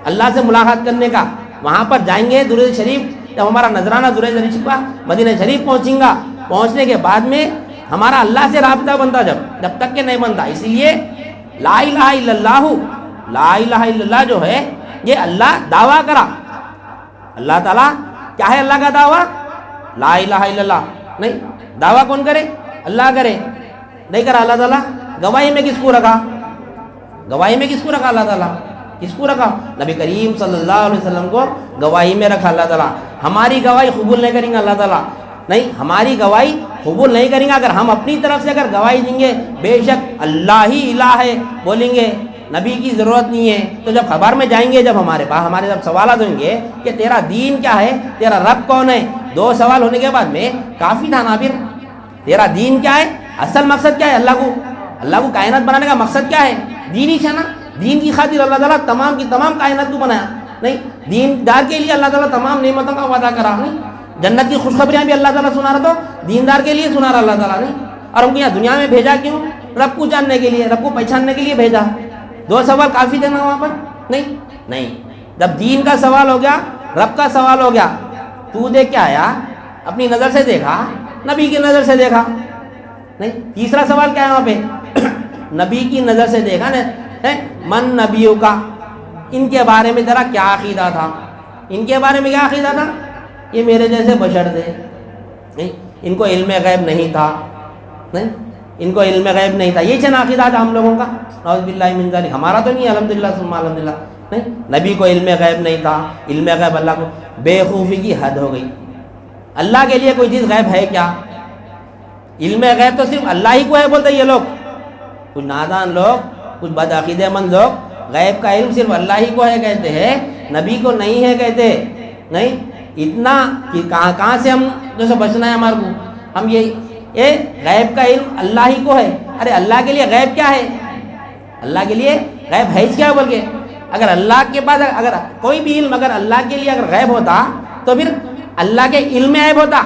اللہ سے ملاقات کرنے کا، وہاں پر جائیں گے درود شریف، جب ہمارا نذرانہ درود شریف کا مدینہ شریف پہنچیں گا، پہنچنے کے بعد میں ہمارا اللہ سے رابطہ بنتا، جب تک کہ نہیں بنتا۔ اسی لیے لا الہ الا اللہ، لا الہ الا اللہ جو ہے یہ اللہ دعویٰ کرا، اللہ تعالیٰ کیا ہے؟ اللہ کا دعویٰ لا الہ الا اللہ، نہیں دعویٰ کون کرے؟ اللہ کرے، نہیں کرا اللہ تعالیٰ۔ گواہی میں کس کو رکھا؟ گواہی میں کس کو رکھا اللہ تعالیٰ؟ کس کو رکھا؟ نبی کریم صلی اللہ علیہ وسلم کو گواہی میں رکھا اللہ تعالیٰ۔ ہماری گواہی قبول نہیں کریں گے اللہ تعالیٰ، نہیں ہماری گواہی قبول نہیں کریں گے۔ اگر ہم اپنی طرف سے اگر گواہی دیں گے بے شک اللہ ہی الہ ہے بولیں گے، نبی کی ضرورت نہیں ہے، تو جب خبر میں جائیں گے، جب ہمارے پاس ہمارے جب سوالات ہوں گے کہ تیرا دین کیا ہے، تیرا رب کون ہے، 2 سوال ہونے کے بعد میں کافی تھا نا۔ پھر تیرا دین کیا ہے، اصل مقصد کیا ہے؟ اللہ کو کائنات بنانے کا مقصد کیا ہے؟ دین ہی ہے نا۔ دین کی خاطر اللہ تعالیٰ تمام کی تمام کائنات کو بنایا، نہیں دیندار کے لیے اللہ تعالیٰ تمام نعمتوں کا وعدہ کرا، نہیں جنت کی خوشخبریاں بھی اللہ تعالیٰ سنا رہا، تو دیندار کے لیے سنا رہا اللہ تعالیٰ، نہیں اور ہم کو یہاں دنیا میں بھیجا کیوں؟ رب کو جاننے کے لیے، رب کو پہچاننے کے لیے بھیجا۔ 2 سوال کافی تھے نا وہاں پر، نہیں جب دین کا سوال ہو گیا، رب کا سوال ہو گیا، تو دیکھ کے آیا، اپنی نظر سے دیکھا، نبی کی نظر سے دیکھا، نہیں تیسرا سوال کیا ہے وہاں پہ؟ نبی کی نظر سے دیکھا نا، من نبیوں کا، ان کے بارے میں ذرا کیا عقیدہ تھا، ان کے بارے میں کیا عقیدہ تھا؟ یہ میرے جیسے بشر تھے، نہیں ان کو علم غیب نہیں تھا، نہیں ان کو علم غیب نہیں تھا، یہ چنا عقیدہ تھا ہم لوگوں کا، نعوذ باللہ من ذالک۔ ہمارا تو نہیں الحمدللہ ثم الحمدللہ، نہیں نبی کو علم غیب نہیں تھا، علم غیب اللہ کو، بے خوفی کی حد ہو گئی۔ اللہ کے لیے کوئی چیز غیب ہے کیا؟ علم غیب تو صرف اللہ ہی کو ہے بولتے یہ لوگ، کچھ نادان لوگ، کچھ بد عقیدہ مند لوگ غیب کا علم صرف اللہ ہی کو ہے کہتے ہیں، نبی کو نہیں ہے کہتے، نہیں اتنا کہ کہاں سے ہم جیسے بچنا ہے ہمارے کو، ہم یہ یہ غیب کا علم اللہ ہی کو ہے. ارے اللہ کے لیے غیب کیا ہے؟ اللہ کے لیے غیب ہے کیا؟ بلکہ اگر اللہ کے پاس اگر کوئی بھی علم اگر اللہ کے لیے اگر غیب ہوتا تو پھر اللہ کے علم میں عیب ہوتا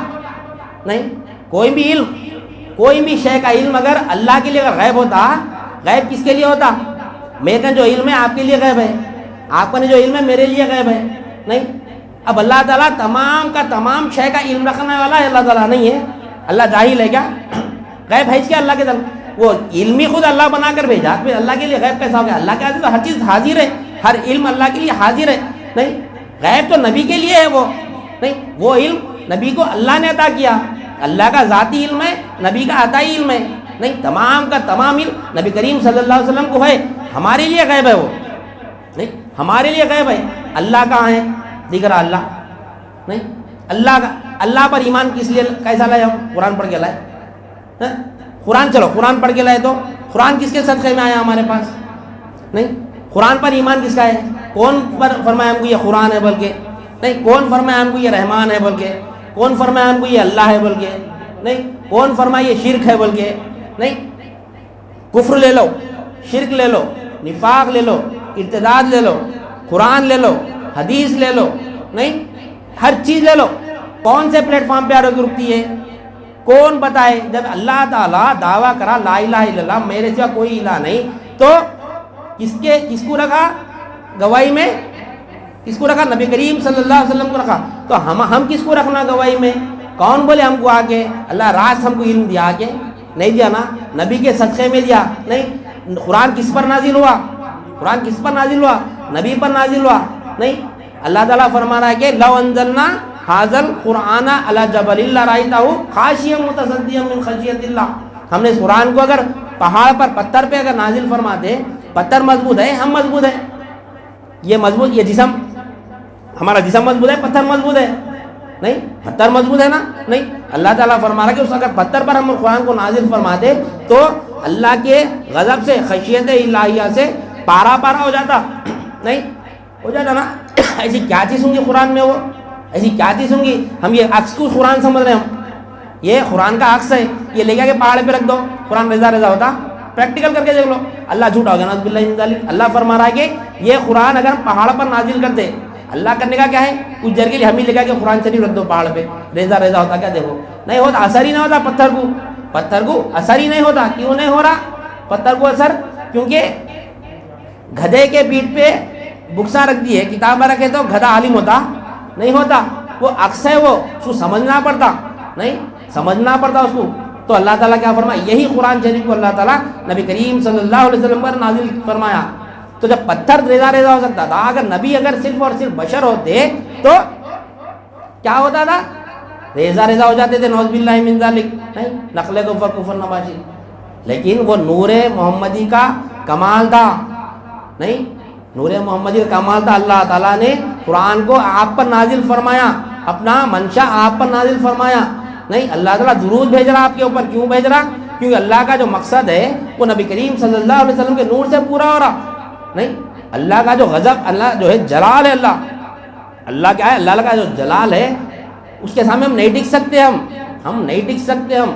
نہیں. کوئی بھی علم کوئی بھی شے کا علم اگر اللہ کے لیے اگر غیب ہوتا، غیب کس کے لیے ہوتا؟ میرا جو علم ہے آپ کے لیے غیب ہے، آپ کا جو علم ہے میرے لیے غیب ہے نہیں. اب اللہ تعالیٰ تمام کا تمام شے کا علم رکھنے والا ہے، اللہ تعالیٰ نہیں ہے. اللہ جاہل ہے کیا؟ غیب ہے کیا اللہ کے طرف؟ وہ علم ہی خود اللہ بنا کر بھیجا، پھر اللہ کے لیے غیب کیسا ہو گیا؟ اللہ کے حاضر ہر چیز حاضر ہے، ہر علم اللہ کے لیے حاضر ہے نہیں. غیب تو نبی کے لیے ہے وہ نہیں. وہ علم نبی کو اللہ نے عطا کیا، اللہ کا ذاتی علم ہے، نبی کا عطائی علم ہے نہیں. تمام کا تمام علم نبی کریم صلی اللہ علیہ وسلم کو ہے، ہمارے لیے غیب ہے وہ نہیں. ہمارے لیے غیب ہے. اللہ کہاں ہے؟ دکھ رہا اللہ نہیں. اللہ کا اللہ پر ایمان کس لیے کیسا لائے ہم؟ قرآن پڑھ کے لائے. قرآن چلو قرآن پڑھ کے لائے تو قرآن کس کے صدقے میں آیا ہمارے پاس نہیں. قرآن پر ایمان کس کا ہے؟ کون پر فرمایا ہم کو یہ قرآن ہے بلکہ نہیں. کون فرمایا ہم کو یہ رحمان ہے بلکہ کون فرمایا ہم کو یہ اللہ ہے بلکہ نہیں. کون فرمایا یہ شرک ہے بلکہ نہیں. کفر لے لو، شرک لے لو، نفاق لے لو، ارتداد لے لو، قرآن لے لو، حدیث لے لو نہیں. ہر چیز لے لو. کون سے پلیٹ فارم پہ آ کے رکتی ہے؟ کون بتائے؟ جب اللہ تعالیٰ دعویٰ کرا لا الہ الا اللہ میرے سوا کوئی الہ نہیں، تو کس کو رکھا گواہی میں؟ کس کو رکھا؟ نبی کریم صلی اللہ علیہ وسلم کو رکھا. تو ہم کس کو رکھنا گواہی میں؟ کون بولے ہم کو آ کے اللہ راست ہم کو علم دیا؟ آ کے نہیں دیا نا، نبی کے صدقے میں دیا نہیں. قرآن کس پر نازل ہوا؟ قرآن کس پر نازل ہوا؟ نبی پر نازل ہوا نہیں. اللہ تعالیٰ فرما رہا ہے کہ لو انزلنا ھذا القرآن علی جبل لرأیتہ خاشعا متصدعا من خشیۃ اللہ. ہم نے اس قرآن کو اگر پہاڑ پر پتھر پہ اگر نازل فرماتے، پتھر مضبوط ہے، ہم مضبوط ہے، یہ مضبوط، یہ جسم ہمارا جسم مضبوط ہے، پتھر مضبوط ہے نہیں. پتھر مضبوط ہے نا نہیں. اللہ تعالیٰ فرما رہا ہے کہ اس اگر پتھر پر ہم قرآن کو نازل فرماتے تو اللہ کے غضب سے، خشیت الہیہ سے پارا پارا ہو جاتا نہیں. ہو جاتا نا. ایسی کیا چیز ہوں گی قرآن میں؟ وہ ایسی کیا چیز ہوں گی؟ ہم یہ عکس کو قرآن سمجھ رہے ہیں. ہم یہ قرآن کا عکس ہے، یہ لے کے پہاڑ پہ رکھ دو، قرآن رضا رضا ہوتا؟ پریکٹیکل کر کے دیکھ لو. اللہ جھوٹا ہو گیا نعوذ باللہ من ذالک. اللہ فرما رہا ہے کہ یہ قرآن اگر ہم پہاڑ پر نازل کرتے، اللہ کرنے کا کیا ہے؟ کچھ دیر کے لیے ہم ہی لے کے قرآن شریف رکھ دو پہاڑ پہ، ریزا ریزا ہوتا کیا؟ دیکھو نہیں ہوتا، اثر ہی نہیں ہوتا. پتھر کو اثر ہی نہیں ہوتا. کیوں نہیں ہو رہا پتھر کو اثر؟ کیونکہ گدھے کے پیٹھ پہ بکساں رکھ دی ہے، کتابیں رکھے تو گدھا عالم ہوتا نہیں ہوتا. وہ عکس ہے، وہ اس کو سمجھنا پڑتا نہیں، سمجھنا پڑتا اس کو. تو اللہ تعالیٰ کیا فرمایا؟ یہی قرآن شریف کو اللہ تعالیٰ نبی کریم صلی اللہ علیہ وسلم پر نازل فرمایا. تو جب پتھر ریزا ریزا ہو سکتا تھا، اگر نبی اگر صرف اور صرف بشر ہوتے تو کیا ہوتا تھا؟ ریزا ریزا ہو جاتے تھے نعوذ باللہ من ذالک نہیں. نقل کفر نباشی. لیکن وہ نور محمدی کا کمال تھا نہیں. نور محمدی کا کمال تھا. اللہ تعالیٰ نے قرآن کو آپ پر نازل فرمایا، اپنا منشا آپ پر نازل فرمایا نہیں. اللہ تعالیٰ درود بھیج رہا آپ کے اوپر. کیوں بھیج رہا؟ کیونکہ اللہ کا جو مقصد ہے وہ نبی کریم صلی اللہ علیہ وسلم کے نور سے پورا ہو رہا نہیں. اللہ کا جو غضب، اللہ جو ہے جلال ہے، اللہ کیا ہے؟ اللہ کا جو جلال ہے اس کے سامنے ہم نہیں ٹک سکتے. ہم نہیں ٹک سکتے. ہم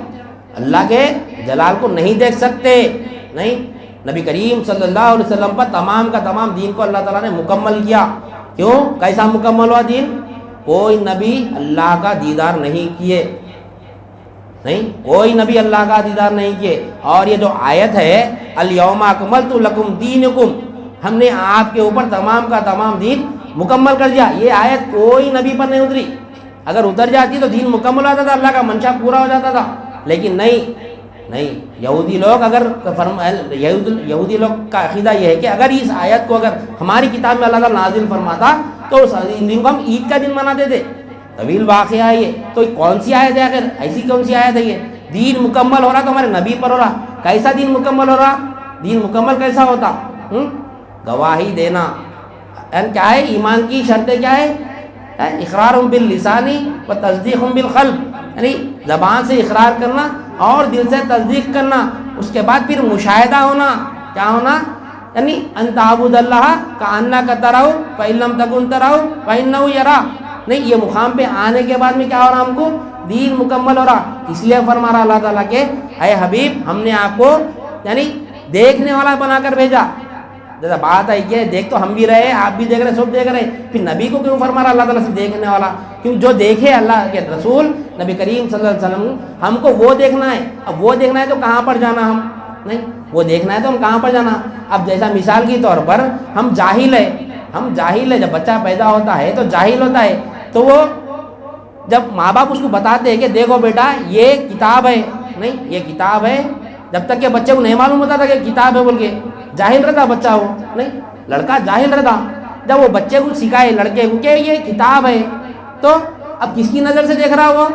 اللہ کے جلال کو نہیں دیکھ سکتے نہیں. نبی کریم صلی اللہ علیہ وسلم پر تمام کا تمام دین کو اللہ تعالیٰ نے مکمل کیا. کیوں؟ کیسا مکمل ہوا دین؟ کوئی نبی اللہ کا دیدار نہیں کیے نہیں. کوئی نبی اللہ کا دیدار نہیں کیے. اور یہ جو آیت ہے الیوم اکملت لکم دینکم، ہم نے آپ کے اوپر تمام کا تمام دین مکمل کر دیا، یہ آیت کوئی نبی پر نہیں اتری. اگر اتر جاتی تو دین مکمل ہوتا تھا، اللہ کا منشا پورا ہو جاتا تھا. لیکن نہیں. یہودی لوگ اگر یہودی لوگ کا عقیدہ یہ ہے کہ اگر اس آیت کو اگر ہماری کتاب میں اللہ تعالیٰ نازل فرماتا تو اس دن کو ہم عید کا دن مناتے تھے. طویل واقعہ ہے یہ. تو کون سی آیت ہے آخر؟ ایسی کون سی آیت ہے یہ؟ دین مکمل ہو رہا تو ہمارے نبی پر ہو رہا. کیسا دین مکمل ہو رہا؟ دین مکمل کیسا ہوتا؟ گواہی دینا. کیا ہے ایمان کی شرطیں؟ کیا ہے؟ اقرار باللسانی و تصدیق بالقلب، یعنی زبان سے اقرار کرنا اور دل سے تصدیق کرنا. اس کے بعد پھر مشاہدہ ہونا. کیا ہونا؟ یعنی ان تعبد اللہ کأنک ترہ فإن لم تکن ترہ فإنہ یراک. نہیں، یہ مقام پہ آنے کے بعد میں کیا ہو رہا ہم کو؟ دین مکمل ہو رہا. اس لیے فرما رہا اللہ تعالیٰ کہ اے حبیب ہم نے آپ کو یعنی دیکھنے والا بنا کر بھیجا. جیسا بات ہے کہ دیکھ تو ہم بھی رہے، آپ بھی دیکھ رہے، سب دیکھ رہے، پھر نبی کو کیوں فرما رہا اللہ تعالیٰ سے دیکھنے والا؟ کیوں جو دیکھے اللہ کے رسول نبی کریم صلی اللہ علیہ وسلم، ہم کو وہ دیکھنا ہے. اب وہ دیکھنا ہے تو کہاں پر جانا؟ ہم نہیں، وہ دیکھنا ہے تو ہم کہاں پر جانا؟ اب جیسا مثال کے طور پر ہم جاہل ہے، جب بچہ پیدا ہوتا ہے تو جاہل ہوتا ہے، تو وہ جب ماں باپ اس کو بتاتے ہیں کہ دیکھو بیٹا یہ کتاب ہے، نہیں یہ کتاب ہے، جب تک کہ بچے کو نہیں معلوم ہوتا تھا کہ کتاب ہے بول کے، جاہل رہتا بچہ، وہ نہیں، لڑکا جاہل رہتا. جب وہ بچے کو سکھائے لڑکے کو کہ یہ کتاب ہے، تو اب کس کی نظر سے دیکھ رہا؟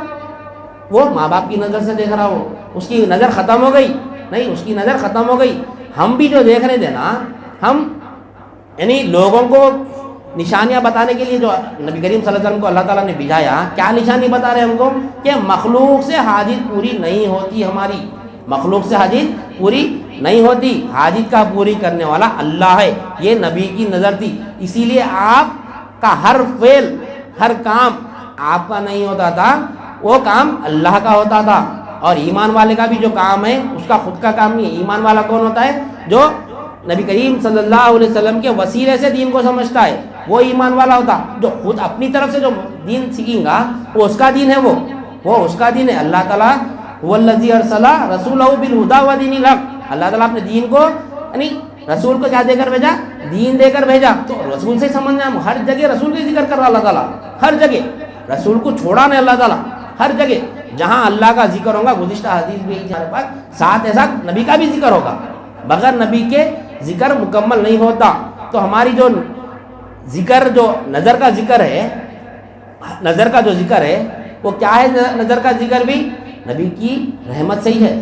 وہ ماں باپ کی نظر سے دیکھ رہا. ہو اس کی نظر ختم ہو گئی، نہیں اس کی نظر ختم ہو گئی. ہم بھی جو دیکھ رہے تھے نا، ہم یعنی لوگوں کو نشانیاں بتانے کے لیے جو نبی کریم صلی اللہ علیہ وسلم کو اللہ تعالیٰ نے بھیجایا، کیا نشانی بتا رہے ہم کو؟ کہ مخلوق سے حاجت پوری نہیں ہوتی ہماری، مخلوق سے حاجت پوری نہیں ہوتی، حاجت کا پوری کرنے والا اللہ ہے. یہ نبی کی نظر تھی. اسی لیے آپ کا ہر فعل، ہر کام آپ کا نہیں ہوتا تھا، وہ کام اللہ کا ہوتا تھا. اور ایمان والے کا بھی جو کام ہے اس کا خود کا کام نہیں ہے. ایمان والا کون ہوتا ہے؟ جو نبی کریم صلی اللہ علیہ وسلم کے وسیلے سے دین کو سمجھتا ہے، وہ ایمان والا ہوتا. جو خود اپنی طرف سے جو دین سیکھیں گا وہ اس کا دین ہے، وہ اس کا دین ہے. اللہ تعالیٰ والذی ارسل رسولہ بالہدی ودین الحق، اللہ تعالیٰ اپنے دین کو یعنی رسول کو کیا دے کر بھیجا؟ دین دے کر بھیجا. تو رسول سے سمجھنا ہے، ہر جگہ رسول کا ذکر کر رہا اللہ تعالیٰ، ہر جگہ رسول کو چھوڑا نہیں اللہ تعالیٰ. ہر جگہ جہاں اللہ کا ذکر ہوگا، گزشتہ حدیث بھی ہمارے پاس ساتھ ساتھ نبی کا بھی ذکر ہوگا. بغیر نبی کے ذکر مکمل نہیں ہوتا. تو ہماری جو ذکر، جو نظر کا ذکر ہے، نظر کا جو ذکر ہے وہ کیا ہے؟ نظر کا ذکر بھی نبی کی رحمت سے ہی ہے.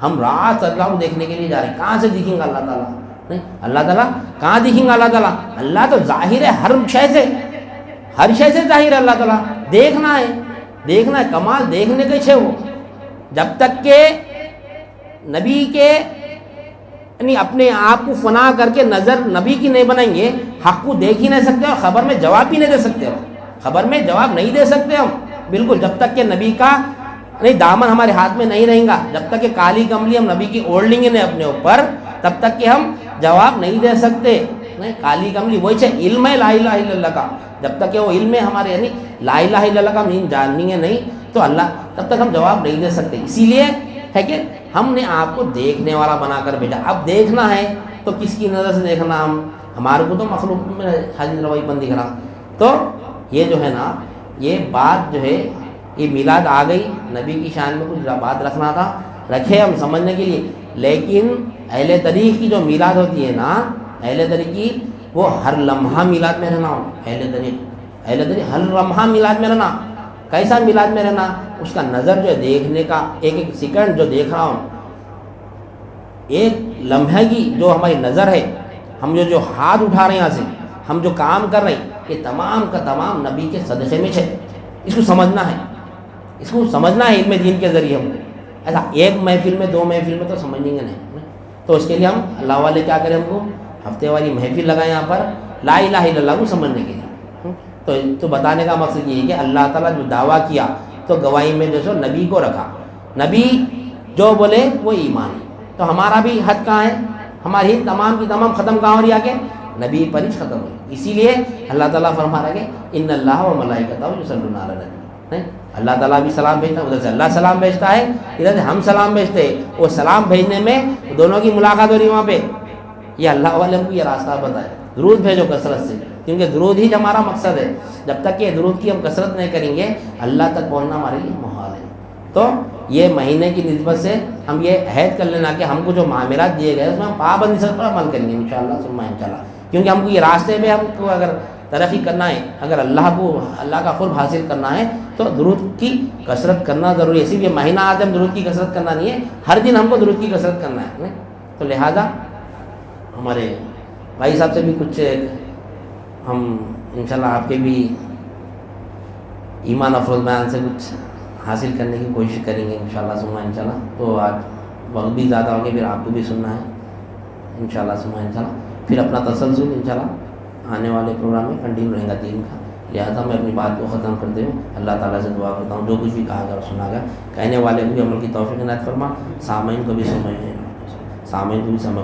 ہم رات اللہ کو دیکھنے کے لیے جا رہے ہیں، کہاں سے دیکھیں گے اللہ تعالیٰ؟ نہیں، اللہ تعالیٰ کہاں دیکھیں گے اللہ تعالیٰ؟ اللہ تو ظاہر ہے ہر شے سے، ہر شے سے ظاہر ہے اللہ تعالیٰ. دیکھنا ہے، دیکھنا ہے، کمال دیکھنے کے چھے. وہ جب تک کہ نبی کے یعنی اپنے آپ کو فنا کر کے نظر نبی کی نہیں بنائیں گے، حق کو دیکھ ہی نہیں سکتے اور خبر میں جواب بھی نہیں دے سکتے. خبر میں جواب نہیں دے سکتے ہم بالکل، جب تک کہ نبی کا نہیں دامن ہمارے ہاتھ میں نہیں رہیں گا، جب تک کہ کالی کملی ہم نبی کی اوڑھ لیں گے نہیں اپنے اوپر، تب تک کہ ہم جواب نہیں دے سکتے. نہیں، کالی کملی وہی ہے علم ہے لا الہ الا اللہ کا. جب تک کہ وہ علم ہے ہمارے یعنی لا الہ الا اللہ کا مین جانیں گے نہیں تو اللہ، تب تک ہم جواب نہیں دے سکتے. اسی لیے ہے کہ ہم نے آپ کو دیکھنے والا بنا کر بھیجا. اب دیکھنا ہے تو کس کی نظر سے دیکھنا؟ ہمارے کو تو مخلوق میں حاجت روائی پن دکھ رہا. تو یہ جو ہے نا، یہ بات جو ہے، یہ میلاد آ گئی، نبی کی شان میں کچھ بات رکھنا تھا، رکھے ہم سمجھنے کے لیے. لیکن اہل طریق کی جو میلاد ہوتی ہے نا، اہل طریق کی وہ ہر لمحہ میلاد میں رہنا ہو. اہل طریق ہر لمحہ میلاد میں رہنا. کیسا میلاد میں رہنا؟ اس کا نظر جو ہے دیکھنے کا، ایک ایک سیکنڈ جو دیکھ رہا ہوں، ایک لمحے کی جو ہماری نظر ہے، ہم جو ہاتھ اٹھا رہے ہیں یہاں سے، ہم جو کام کر رہے ہیں، یہ تمام کا تمام نبی کے صدقے میں ہے. اس کو سمجھنا ہے، اس کو سمجھنا ہے علم دین کے ذریعے. ہم ایسا ایک محفل میں، دو محفل میں تو سمجھیں گے نہیں. تو اس کے لیے ہم اللہ والے کیا کریں، ہم کو ہفتے والی محفل لگائیں یہاں پر لا الہ الا اللہ کو سمجھنے کے لیے. تو بتانے کا مقصد یہ ہے کہ اللہ تعالیٰ جو دعویٰ کیا تو گواہی میں جو سو نبی کو رکھا. نبی جو بولے وہ ایمان ہے. تو ہمارا بھی حد کہاں ہے؟ ہماری حد تمام کی تمام ختم کہاں ہو رہی ہے کہ نبی پر ہی ختم ہوئی. اسی لیے اللہ تعالیٰ فرما رہا ہے کہ ان اللہ و ملائکتہ یصلون علی النبی. اللہ تعالیٰ بھی سلام بھیجتا ہے، ادھر سے اللہ سلام بھیجتا ہے، ادھر سے ہم سلام بھیجتے ہیں. وہ سلام بھیجنے میں دونوں کی ملاقات ہو رہی ہے وہاں پہ. یہ اللہ والے کو یہ راستہ بتائے، درود بھیجو کثرت سے، کیونکہ درود ہی ہمارا مقصد ہے. جب تک کہ درود کی ہم کثرت نہیں کریں گے، اللہ تک پہنچنا ہمارے لیے محال ہے. تو یہ مہینے کی نسبت سے ہم یہ عہد کر لینا کہ ہم کو جو معاملات دیے گئے اس میں ہم پابندی سے پر عمل کریں گے انشاءاللہ ثم انشاءاللہ. کیونکہ ہم کو یہ راستے میں ہم کو اگر ترقی کرنا ہے، اگر اللہ کا قرب حاصل کرنا ہے تو درود کی کثرت کرنا ضروری ہے. صرف یہ مہینہ آدم درود کی کثرت کرنا نہیں ہے، ہر دن ہم کو درود کی کثرت کرنا ہے. تو لہذا ہمارے بھائی صاحب سے بھی کچھ ہم انشاءاللہ آپ کے بھی ایمان افروز بیان سے کچھ حاصل کرنے کی کوشش کریں گے انشاءاللہ ثم انشاءاللہ. تو آج وقت بھی زیادہ ہو گیا، پھر آپ کو بھی سننا ہے انشاءاللہ ثم انشاءاللہ. پھر اپنا تسلسل انشاءاللہ آنے والے پروگرام میں کنٹینیو رہے گا دین کا. لہٰذا میں اپنی بات کو ختم کرتے ہوں اللہ تعالیٰ سے دعا کرتا ہوں جو کچھ بھی کہا گیا اور سنا گیا کہنے والے کو بھی عمل کی توفیق عنایت فرما، سامعین کو بھی سمجھ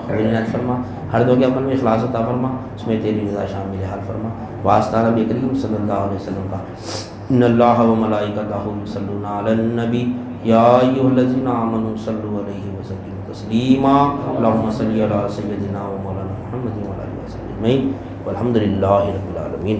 قبول عنایت فرما، ہر دو کے عمل میں اخلاص عطا فرما، اس میں تیری رضا شامل حال فرما۔ واسطہ نبی کریم صلی اللہ علیہ وسلم کا ان اللہ و ملائکتہ یصلون علی النبی یا ایھا الذین آمنوا صلوا علیہ وسلموا تسلیما اللہم صل علی سیدنا و مولانا محمد و علی آلہ وصحبہ اجمعین والحمد للہ رب العالمین۔